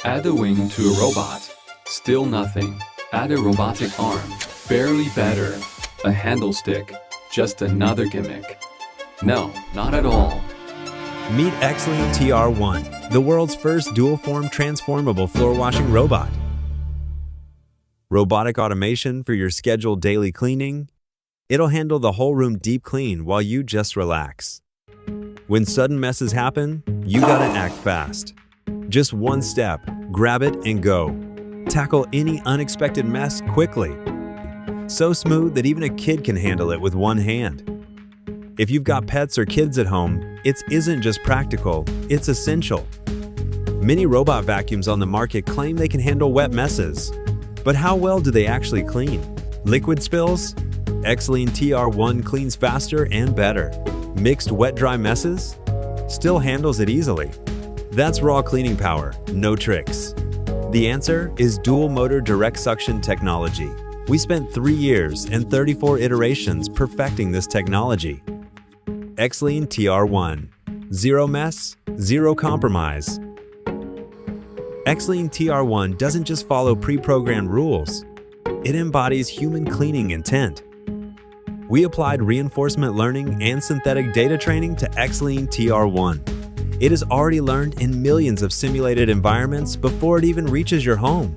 Add a wing to a robot. Still nothing. Add a robotic arm. Barely better. A handle stick. Just another gimmick. No, not at all. Meet xLean TR1, the world's first dual-form transformable floor washing robot. Robotic automation for your scheduled daily cleaning. It'll handle the whole room deep clean while you just relax. When sudden messes happen, you gotta act fast. Just one step, grab it and go. Tackle any unexpected mess quickly. So smooth that even a kid can handle it with one hand. If you've got pets or kids at home, it isn't just practical, it's essential. Many robot vacuums on the market claim they can handle wet messes. But how well do they actually clean? Liquid spills? xLean TR1 cleans faster and better. Mixed wet-dry messes? Still handles it easily. That's raw cleaning power, no tricks. The answer is dual-motor DirectSuction technology. We spent 3 years and 34 iterations perfecting this technology. xLean TR1. Zero mess, zero compromise. xLean TR1 doesn't just follow pre-programmed rules. It embodies human cleaning intent. We applied reinforcement learning and synthetic data training to xLean TR1. It has already learned in millions of simulated environments before it even reaches your home.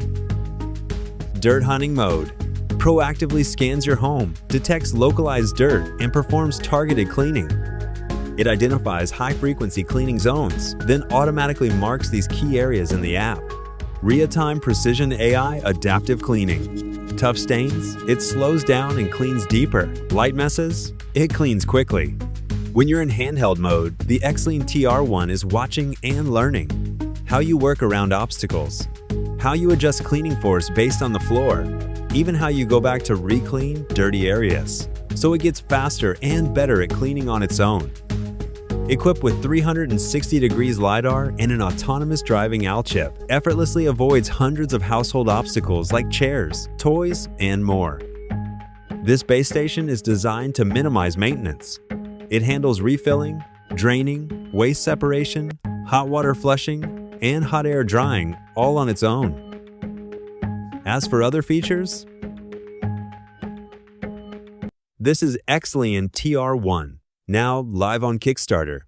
Dirt hunting mode. Proactively scans your home, detects localized dirt, and performs targeted cleaning. It identifies high-frequency cleaning zones, then automatically marks these key areas in the app. Real-time precision AI adaptive cleaning. Tough stains? It slows down and cleans deeper. Light messes? It cleans quickly. When you're in handheld mode, the xLean TR1 is watching and learning. How you work around obstacles. How you adjust cleaning force based on the floor. Even how you go back to re-clean dirty areas. So it gets faster and better at cleaning on its own. Equipped with 360 degrees LiDAR and an autonomous driving AL chip, effortlessly avoids hundreds of household obstacles like chairs, toys, and more. This base station is designed to minimize maintenance. It handles refilling, draining, waste separation, hot water flushing, and hot air drying all on its own. As for other features, this is xLean TR1, now live on Kickstarter.